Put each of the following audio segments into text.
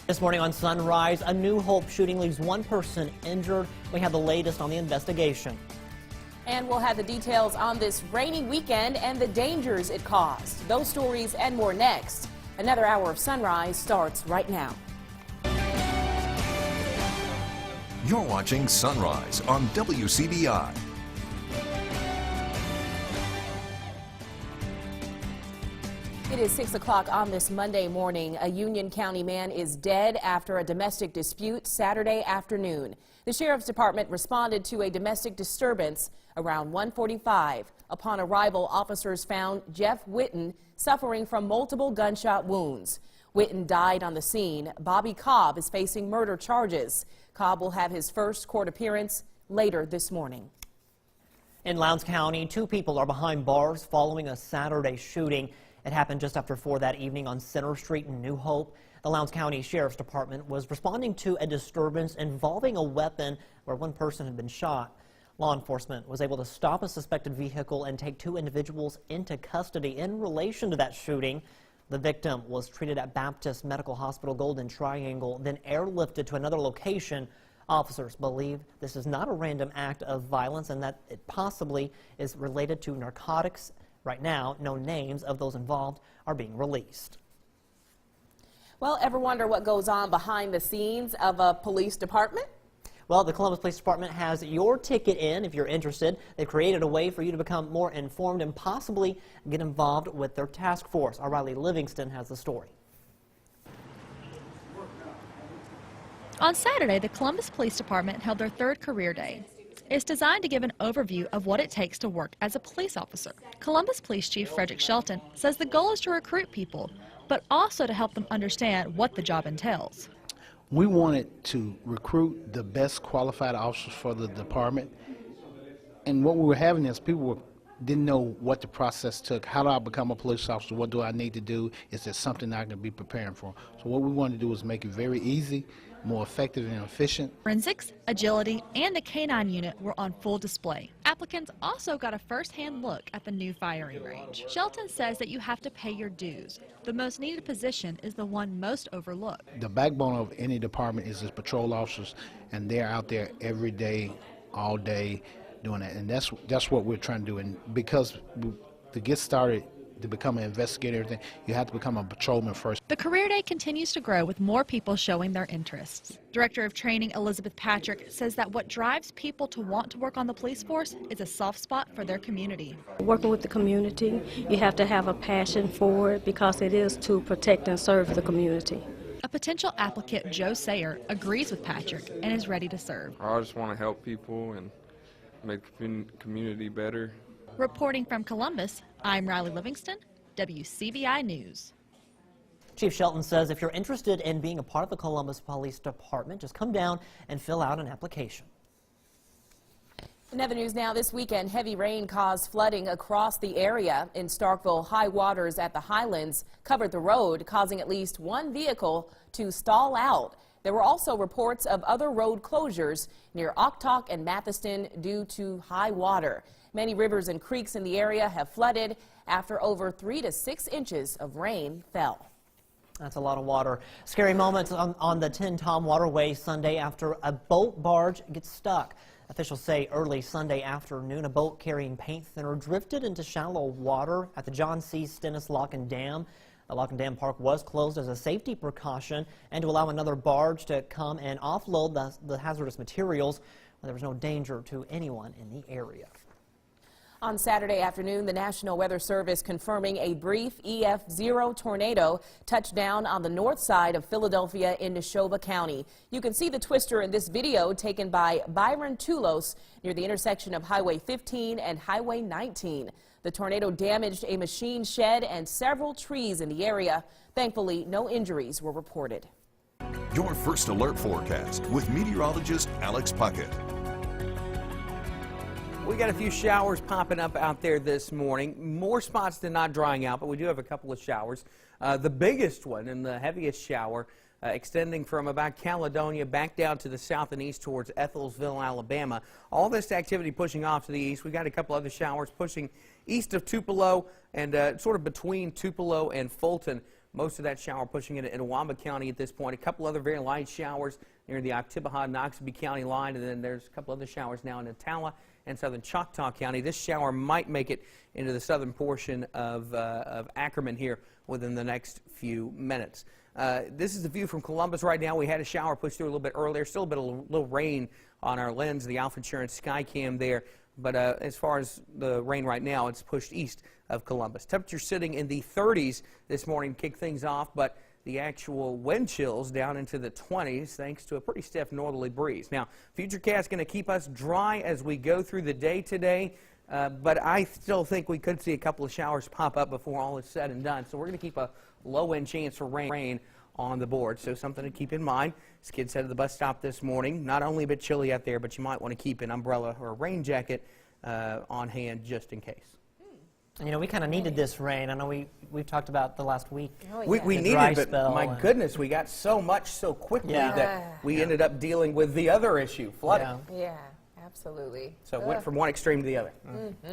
This morning on Sunrise, a New Hope shooting leaves one person injured. We have the latest on the investigation. And we'll have the details on this rainy weekend and the dangers it caused. Those stories and more next. Another hour of Sunrise starts right now. You're watching Sunrise on WCBI. It is 6 o'clock on this Monday morning. A Union County man is dead after a domestic dispute Saturday afternoon. The Sheriff's Department responded to a domestic disturbance around 1:45. Upon arrival, officers found Jeff Witten suffering from multiple gunshot wounds. Witten died on the scene. Bobby Cobb is facing murder charges. Cobb will have his first court appearance later this morning. In Lowndes County, 2 people are behind bars following a Saturday shooting. It happened just after 4 that evening on Center Street in New Hope. The Lowndes County Sheriff's Department was responding to a disturbance involving a weapon where one person had been shot. Law enforcement was able to stop a suspected vehicle and take 2 individuals into custody in relation to that shooting. The victim was treated at Baptist Medical Hospital Golden Triangle, then airlifted to another location. Officers believe this is not a random act of violence and that it possibly is related to narcotics. Right now, no names of those involved are being released. Well, ever wonder what goes on behind the scenes of a police department? Well, the Columbus Police Department has your ticket in if you're interested. They've created a way for you to become more informed and possibly get involved with their task force. Our Riley Livingston has the story. On Saturday, the Columbus Police Department held their 3rd career day. It's designed to give an overview of what it takes to work as a police officer. Columbus Police Chief Frederick Shelton says the goal is to recruit people, but also to help them understand what the job entails. We wanted to recruit the best qualified officers for the department, and what we were having is people didn't know what the process took. How do I become a police officer? What do I need to do? Is there something I can be preparing for? So what we wanted to do was make it very easy, more effective and efficient. Forensics, agility, and a canine unit were on full display. Applicants also got a first-hand look at the new firing range. Shelton says that you have to pay your dues. The most needed position is the one most overlooked. The backbone of any department is its patrol officers, and they're out there every day, all day, doing that. And that's what we're trying to do. And because to get started, to become an investigator, everything, you have to become a patrolman first. The career day continues to grow with more people showing their interests. Director of Training Elizabeth Patrick says that what drives people to want to work on the police force is a soft spot for their community. Working with the community, you have to have a passion for it because it is to protect and serve the community. A potential applicant, Joe Sayer, agrees with Patrick and is ready to serve. I just want to help people and make the community better. Reporting from Columbus, I'm Riley Livingston, WCBI News. Chief Shelton says if you're interested in being a part of the Columbus Police Department, just come down and fill out an application. In other news now, this weekend, heavy rain caused flooding across the area. In Starkville, high waters at the Highlands covered the road, causing at least one vehicle to stall out. There were also reports of other road closures near Oktok and Mathiston due to high water. Many rivers and creeks in the area have flooded after over 3 to 6 inches of rain fell. That's a lot of water. Scary moments on the Tin Tom Waterway Sunday after a boat barge gets stuck. Officials say early Sunday afternoon, a boat carrying paint thinner drifted into shallow water at the John C. Stennis Lock and Dam. The Lock and Dam Park was closed as a safety precaution and to allow another barge to come and offload the hazardous materials. There was no danger to anyone in the area. On Saturday afternoon, the National Weather Service confirming a brief EF0 tornado touched down on the north side of Philadelphia in Neshoba County. You can see the twister in this video taken by Byron Tulos near the intersection of Highway 15 and Highway 19. The tornado damaged a machine shed and several trees in the area. Thankfully, no injuries were reported. Your first alert forecast with meteorologist Alex Puckett. We got a few showers popping up out there this morning. More spots than not drying out, but we do have a couple of showers. The biggest one and the heaviest shower extending from about Caledonia back down to the south and east towards Ethelsville, Alabama. All this activity pushing off to the east. We got a couple other showers pushing east of Tupelo and sort of between Tupelo and Fulton. Most of that shower pushing into Itawamba County at this point. A couple other very light showers near the Oktibbeha-Noxubee County line, and then there's a couple other showers now in Attala and southern Choctaw County. This shower might make it into the southern portion of Ackerman here within the next few minutes. This is the view from Columbus right now. We had a shower push through a little bit earlier. Still a bit of little rain on our lens, the Alpha Insurance Skycam there. But as far as the rain right now, it's pushed east of Columbus. Temperature sitting in the 30s this morning to kick things off, but the actual wind chills down into the 20s thanks to a pretty stiff northerly breeze. Now, Futurecast going to keep us dry as we go through the day today, but I still think we could see a couple of showers pop up before all is said and done. So we're going to keep a low-end chance for rain on the board. So something to keep in mind. As kids head to the bus stop this morning, not only a bit chilly out there, but you might want to keep an umbrella or a rain jacket on hand just in case. You know, we kind of needed this rain. I know we've talked about the last week. Oh, yeah. We needed it, but my goodness, we got so much so quickly that we ended up dealing with the other issue, flooding. Yeah, absolutely. So it went from one extreme to the other.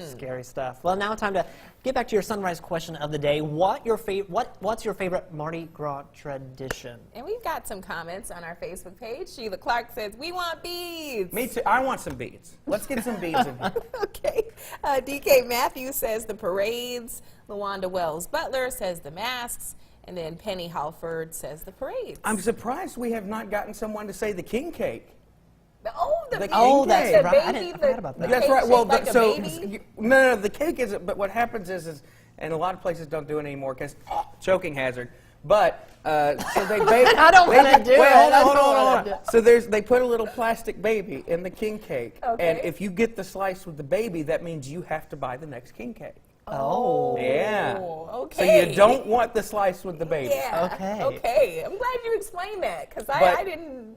Scary stuff. Well, now time to get back to your sunrise question of the day. What's your favorite Mardi Gras tradition? And we've got some comments on our Facebook page. Sheila Clark says, we want beads. Me too. I want some beads. Let's get some beads in here. Okay. DK Matthews says the parades. LaWanda Wells Butler says the masks. And then Penny Halford says the parades. I'm surprised we have not gotten someone to say the king cake. The Oh, that's the right. baby, I forgot about that. That's right. Well, like so a baby? no, the cake isn't. But what happens is, and a lot of places don't do it anymore because choking hazard. But so they bake. I don't want to do it. Hold on. So they put a little plastic baby in the king cake, and if you get the slice with the baby, that means you have to buy the next king cake. Oh. Yeah. Okay. So you don't want the slice with the baby. Yeah. Okay. Okay. I'm glad you explained that because I didn't.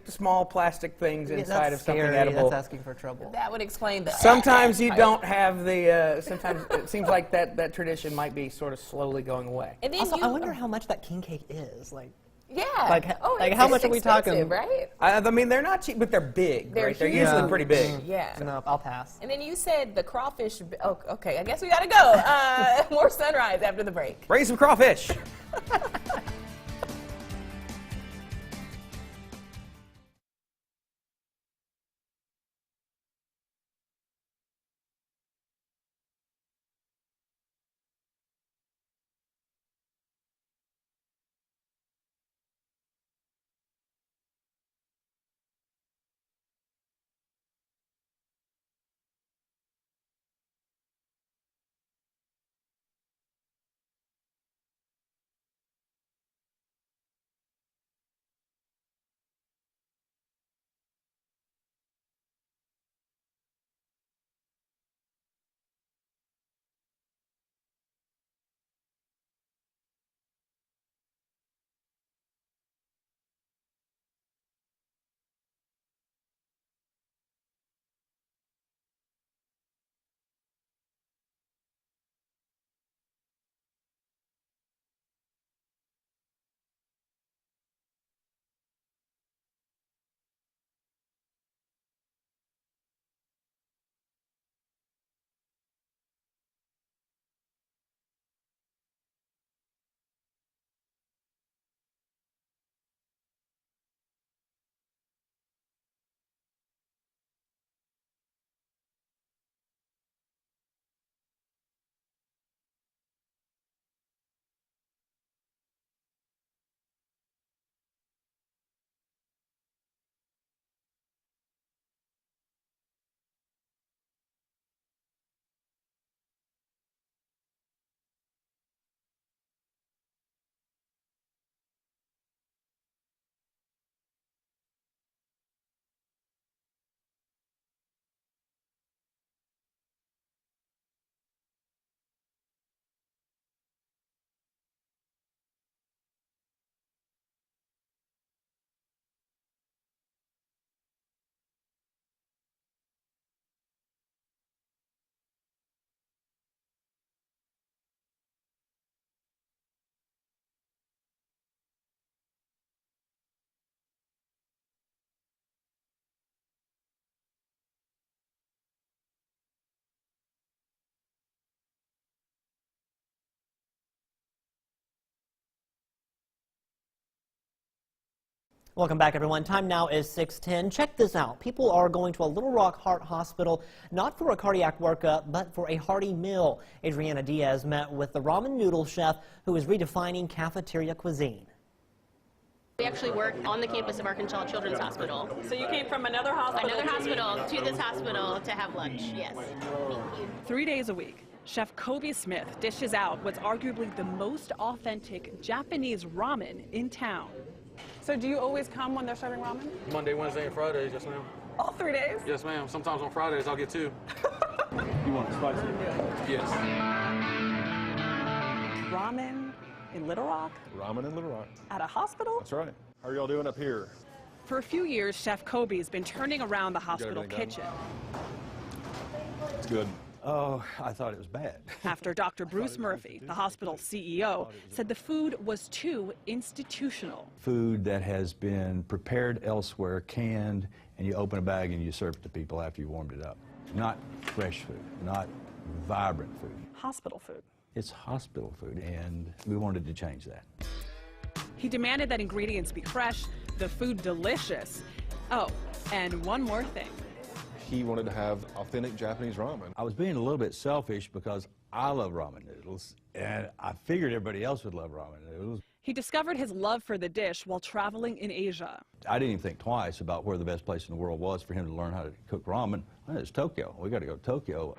Small plastic things inside That's of something scary. edible. That's asking for trouble. That would explain that. Sometimes you don't have the. Sometimes it seems like that tradition might be sort of slowly going away. And then Also, I wonder how much that king cake is. Yeah. Like how much are we talking? Right? I mean, they're not cheap, but they're big. They're huge. usually pretty big. Yeah. No, I'll pass. And then you said the crawfish. Oh, okay. I guess we gotta go. More sunrise after the break. Bring some crawfish. Welcome back, everyone. Time now is 6:10. Check this out. People are going to a Little Rock Heart Hospital not for a cardiac workup, but for a hearty meal. Adriana Diaz met with the ramen noodle chef who is redefining cafeteria cuisine. We actually work on the campus of Arkansas Children's Hospital. So you came from another hospital? Another hospital to this hospital to have lunch, yes. 3 days a week, Chef Kobe Smith dishes out what's arguably the most authentic Japanese ramen in town. So do you always come when they're serving ramen? Monday, Wednesday, and Fridays, yes ma'am. All 3 days? Yes ma'am. Sometimes on Fridays I'll get 2. You want it spicy? Yes. Ramen in Little Rock? Ramen in Little Rock. At a hospital? That's right. How are y'all doing up here? For a few years, Chef Kobe's been turning around the hospital everything done? kitchen. It's good. Oh, I thought it was bad. After Dr. Bruce Murphy, the hospital's CEO, said the food was too institutional. Food that has been prepared elsewhere, canned, and you open a bag and you serve it to people after you warmed it up. Not fresh food, not vibrant food. Hospital food. It's hospital food, and we wanted to change that. He demanded that ingredients be fresh, the food delicious. Oh, and one more thing. He wanted to have authentic Japanese ramen. I was being a little bit selfish because I love ramen noodles, and I figured everybody else would love ramen noodles. He discovered his love for the dish while traveling in Asia. I didn't even think twice about where the best place in the world was for him to learn how to cook ramen. Well, it's Tokyo. We got to go to Tokyo.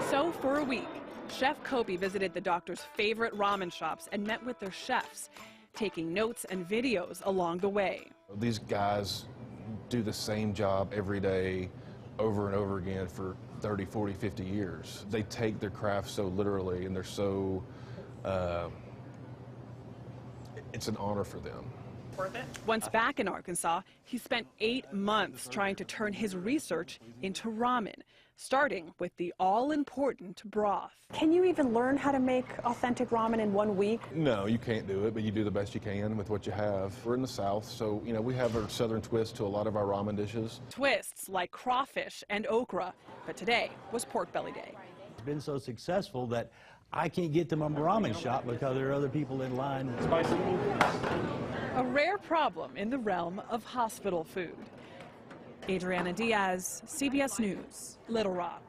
So for a week, Chef Kobe visited the doctor's favorite ramen shops and met with their chefs, taking notes and videos along the way. These guys do the same job every day over and over again for 30, 40, 50 years. They take their craft so literally, and they're so, it's an honor for them. Worth it? Once back in Arkansas, he spent 8 months trying to turn his research into ramen, starting with the all-important broth. Can you even learn how to make authentic ramen in 1 week? No, you can't do it, but you do the best you can with what you have. We're in the South, so, you know, we have a southern twist to a lot of our ramen dishes. Twists like crawfish and okra, but today was pork belly day. It's been so successful that I can't get to my ramen shop because there are other people in line. Spicy. A rare problem in the realm of hospital food. Adriana Diaz, CBS News, Little Rock.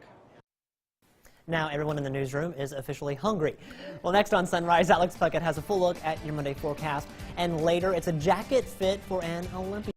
Now everyone in the newsroom is officially hungry. Well, next on Sunrise, Alex Puckett has a full look at your Monday forecast. And later, it's a jacket fit for an Olympian.